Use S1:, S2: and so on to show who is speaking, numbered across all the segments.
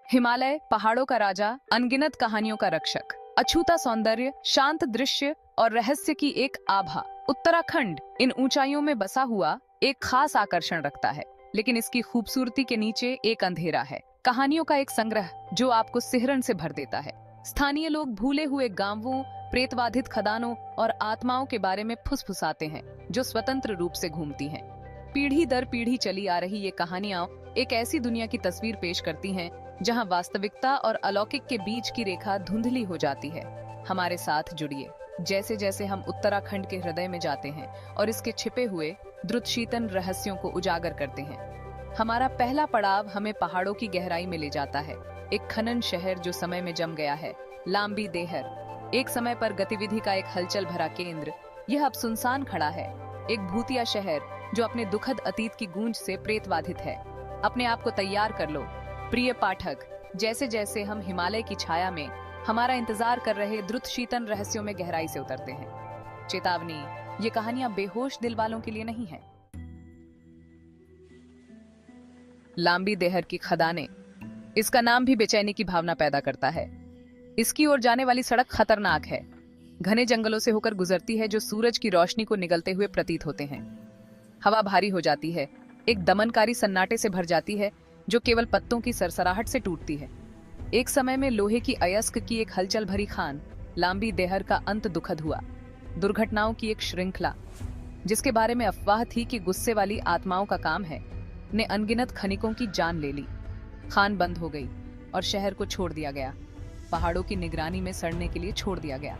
S1: हिमालय पहाड़ों का राजा, अनगिनत कहानियों का रक्षक, अछूता सौंदर्य, शांत दृश्य और रहस्य की एक आभा। उत्तराखंड इन ऊंचाइयों में बसा हुआ एक खास आकर्षण रखता है, लेकिन इसकी खूबसूरती के नीचे एक अंधेरा है। कहानियों का एक संग्रह जो आपको सिहरन से भर देता है। स्थानीय लोग भूले हुए गांवों, प्रेतबाधित खदानों और आत्माओं के बारे में फुसफुसाते हैं, जो स्वतंत्र रूप से घूमती हैं। पीढ़ी दर पीढ़ी चली आ रही ये कहानियां एक ऐसी दुनिया की तस्वीर पेश करती हैं जहां वास्तविकता और अलौकिक के बीच की रेखा धुंधली हो जाती है। हमारे साथ जुड़िए जैसे जैसे हम उत्तराखंड के हृदय में जाते हैं और इसके छिपे हुए द्रुतशीतन रहस्यों को उजागर करते हैं। हमारा पहला पड़ाव हमें पहाड़ों की गहराई में ले जाता है। एक खनन शहर जो समय में जम गया है, लांबी देहर। एक समय पर गतिविधि का एक हलचल भरा केंद्र, यह अब सुनसान खड़ा है। एक भूतिया शहर जो अपने दुखद अतीत की गूंज से प्रेतबाधित है। अपने आप को तैयार कर लो प्रिय पाठक, जैसे जैसे हम हिमालय की छाया में हमारा इंतजार कर रहे द्रुतशीतन रहस्यों में गहराई से उतरते हैं। चेतावनी, ये कहानियां बेहोश दिल वालों के लिए नहीं है। लांबी देहर की खदानें, इसका नाम भी बेचैनी की भावना पैदा करता है। इसकी ओर जाने वाली सड़क खतरनाक है। घने जंगलों से होकर गुजरती है जो सूरज की रोशनी को निगलते हुए प्रतीत होते हैं। हवा भारी हो जाती है, एक दमनकारी सन्नाटे से भर जाती है जो केवल पत्तों की सरसराहट से टूटती है। एक समय में लोहे की अयस्क की एक हलचल भरी खान, लांबी देहर का अंत दुखद हुआ। दुर्घटनाओं की एक श्रृंखला, जिसके बारे में अफवाह थी कि गुस्से वाली आत्माओं का काम है, ने अनगिनत खनिकों की जान ले ली। खान बंद हो गई और शहर को छोड़ दिया गया। पहाड़ों की निगरानी में सड़ने के लिए छोड़ दिया गया।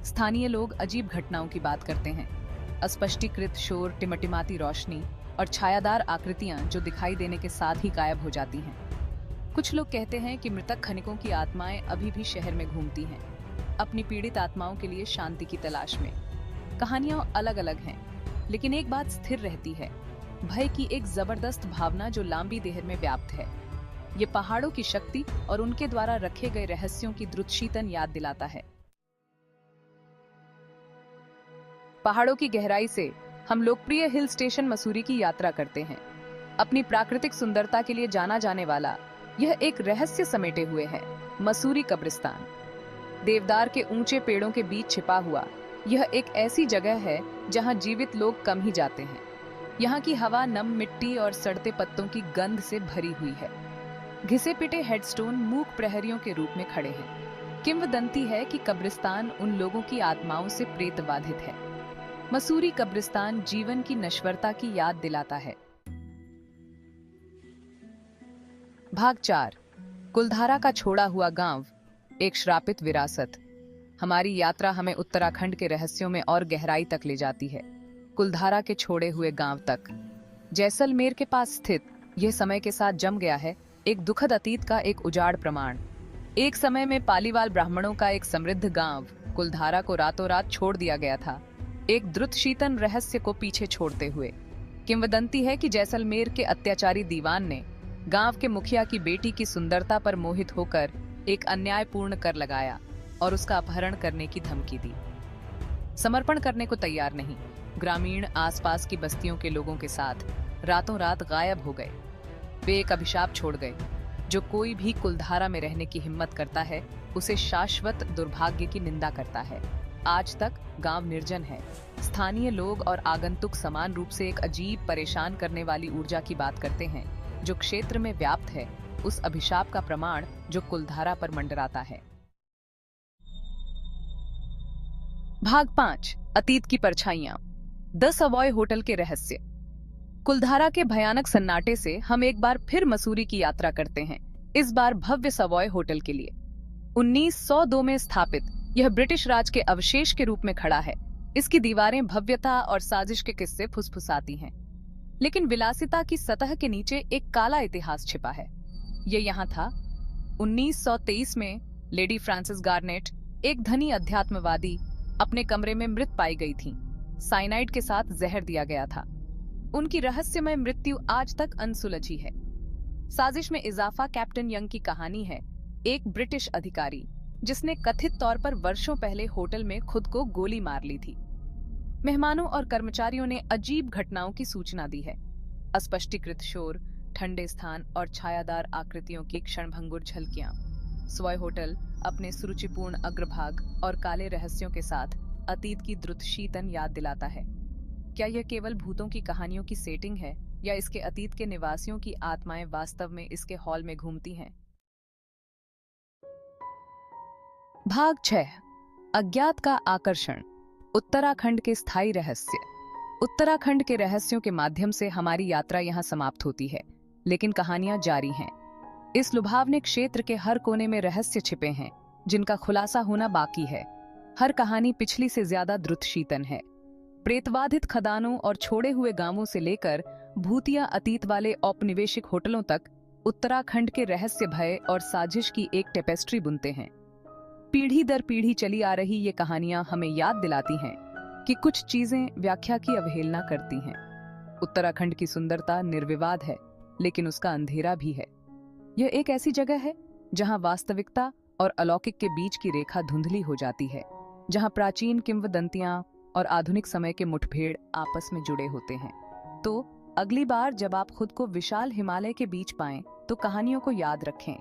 S1: स्थानीय लोग अजीब घटनाओं की बात करते हैं। अस्पष्टीकृत शोर, टिमटिमाती रोशनी और छायादार आकृतियां जो दिखाई देने के साथ ही गायब हो जाती हैं। कुछ लोग कहते हैं कि मृतक खनिकों की आत्माएं अभी भी शहर में घूमती हैं, अपनी पीड़ित आत्माओं के लिए शांति की तलाश में। कहानियां अलग अलग हैं, लेकिन एक बात स्थिर रहती है, भय की एक जबरदस्त भावना जो लांबी देहर में व्याप्त है। ये पहाड़ों की शक्ति और उनके द्वारा रखे गए रहस्यों की द्रुतशीतन याद दिलाता है। पहाड़ों की गहराई से हम लोकप्रिय हिल स्टेशन मसूरी की यात्रा करते हैं। अपनी प्राकृतिक सुंदरता के लिए जाना जाने वाला यह एक रहस्य समेटे हुए है। मसूरी कब्रिस्तान, देवदार के ऊंचे पेड़ों के बीच छिपा हुआ यह एक ऐसी जगह है जहां जीवित लोग कम ही जाते हैं। यहाँ की हवा नम मिट्टी और सड़ते पत्तों की गंध से भरी हुई है। घिसे पिटे हेडस्टोन मूक प्रहरियों के रूप में खड़े हैं। किंवदंती है कि कब्रिस्तान उन लोगों की आत्माओं से प्रेतबाधित है। मसूरी कब्रिस्तान जीवन की नश्वरता की याद दिलाता है। भाग 4, कुलधारा का छोड़ा हुआ गांव, एक श्रापित विरासत। हमारी यात्रा हमें उत्तराखंड के रहस्यों में और गहराई तक ले जाती है। कुलधारा के छोड़े हुए गांव तक। जैसलमेर के पास स्थित यह समय के साथ जम गया है, एक दुखद अतीत का एक उजाड़ प्रमाण। एक समय में पालीवाल ब्राह्मणों का एक समृद्ध गांव कुलधारा को रातों रात छोड़ दिया गया था, एक द्रुतशीतन रहस्य को पीछे छोड़ते हुए। किंवदंती है कि जैसलमेर के अत्याचारी दीवान ने गांव के मुखिया की बेटी की सुंदरता पर मोहित होकर एक अन्यायपूर्ण कर लगाया और उसका अपहरण करने की धमकी दी। समर्पण करने को तैयार नहीं, ग्रामीण आसपास की बस्तियों के लोगों के साथ रातों रात गायब हो गए। वे एक अभिशाप छोड़ गए, जो कोई भी कुलधारा में रहने की हिम्मत करता है उसे शाश्वत दुर्भाग्य की निंदा करता है। आज तक गांव निर्जन है। स्थानीय लोग और आगंतुक समान रूप से एक अजीब, परेशान करने वाली ऊर्जा की बात करते हैं जो क्षेत्र में व्याप्त है, उस अभिशाप का प्रमाण जो कुलधारा पर मंडराता है। भाग 5, अतीत की परछाइयां, द सवॉय होटल के रहस्य। कुलधारा के भयानक सन्नाटे से हम एक बार फिर मसूरी की यात्रा करते हैं, इस बार भव्य सवॉय होटल के लिए। 1902 में स्थापित यह ब्रिटिश राज के अवशेष के रूप में खड़ा है। इसकी दीवारें भव्यता और साजिश के किस्से फुसफुसाती हैं, लेकिन विलासिता की सतह के नीचे एक काला इतिहास छिपा है। ये यहाँ था। 1923 में लेडी फ्रांसिस गार्नेट, एक धनी अध्यात्मवादी, अपने कमरे में मृत पाई गई थीं। साइनाइड के साथ जहर दिया गया था। उनकी रहस्यमय मृत्यु आज तक अनसुलझी है। साजिश में इजाफा कैप्टन यंग की कहानी है, एक ब्रिटिश अधिकारी जिसने कथित तौर पर वर्षों पहले होटल में खुद को गोली मार ली थी। मेहमानों और कर्मचारियों ने अजीब घटनाओं की सूचना दी है। अस्पष्टीकृत शोर, ठंडे स्थान और छायादार आकृतियों की क्षणभंगुर झलकियां। स्वय होटल अपने सुरुचिपूर्ण अग्रभाग और काले रहस्यों के साथ अतीत की द्रुत शीतन याद दिलाता है। क्या यह केवल भूतों की कहानियों की सेटिंग है या इसके अतीत के निवासियों की आत्माएं वास्तव में इसके हॉल में घूमती हैं? भाग 6। अज्ञात का आकर्षण, उत्तराखंड के स्थायी रहस्य। उत्तराखंड के रहस्यों के माध्यम से हमारी यात्रा यहाँ समाप्त होती है, लेकिन कहानियां जारी हैं। इस लुभावने क्षेत्र के हर कोने में रहस्य छिपे हैं, जिनका खुलासा होना बाकी है। हर कहानी पिछली से ज्यादा द्रुत शीतन है। प्रेतबाधित खदानों और छोड़े हुए गांवों से लेकर भूतिया अतीत वाले औपनिवेशिक होटलों तक उत्तराखंड के रहस्य भय और साजिश की एक टेपेस्ट्री बुनते हैं। पीढ़ी दर पीढ़ी चली आ रही ये कहानियां हमें याद दिलाती हैं कि कुछ चीजें व्याख्या की अवहेलना करती हैं। उत्तराखंड की सुंदरता निर्विवाद है, लेकिन उसका अंधेरा भी है। यह एक ऐसी जगह है जहां वास्तविकता और अलौकिक के बीच की रेखा धुंधली हो जाती है, जहां प्राचीन किंवदंतियां और आधुनिक समय के मुठभेड़ आपस में जुड़े होते हैं। तो अगली बार जब आप खुद को विशाल हिमालय के बीच पाएं, तो कहानियों को याद रखें,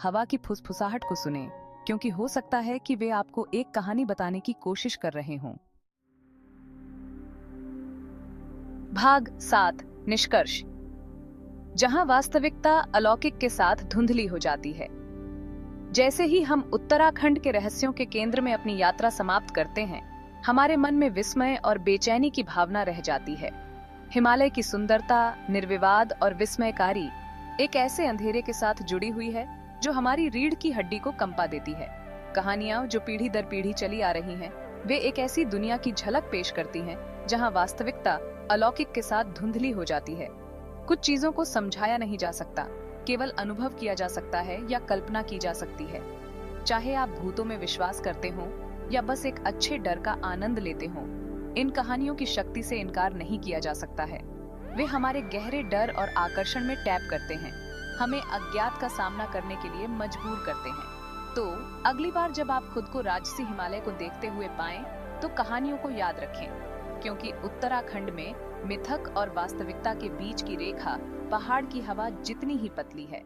S1: हवा की फुसफुसाहट को सुनें, क्योंकि हो सकता है कि वे आपको एक कहानी बताने की कोशिश कर रहे हों। भाग 7। निष्कर्ष। जहां वास्तविकता अलौकिक के साथ धुंधली हो जाती है। जैसे ही हम उत्तराखंड के रहस्यों के केंद्र में अपनी यात्रा समाप्त करते हैं, हमारे मन में विस्मय और बेचैनी की भावना रह जाती है। हिमालय की सुंदरता, निर्विवाद और विस्मयकारी एक ऐसे अंधेरे के साथ जुड़ी हुई है जो हमारी रीढ़ की हड्डी को कंपा देती है। कहानियां जो पीढ़ी दर पीढ़ी चली आ रही हैं, वे एक ऐसी दुनिया की झलक पेश करती हैं जहां वास्तविकता अलौकिक के साथ धुंधली हो जाती है। कुछ चीजों को समझाया नहीं जा सकता, केवल अनुभव किया जा सकता है या कल्पना की जा सकती है। चाहे आप भूतों में विश्वास करते हो या बस एक अच्छे डर का आनंद लेते हो, इन कहानियों की शक्ति से इनकार नहीं किया जा सकता है। वे हमारे गहरे डर और आकर्षण में टैप करते हैं, हमें अज्ञात का सामना करने के लिए मजबूर करते हैं। तो अगली बार जब आप खुद को राजसी हिमालय को देखते हुए पाएं, तो कहानियों को याद रखें, क्योंकि उत्तराखंड में मिथक और वास्तविकता के बीच की रेखा पहाड़ की हवा जितनी ही पतली है।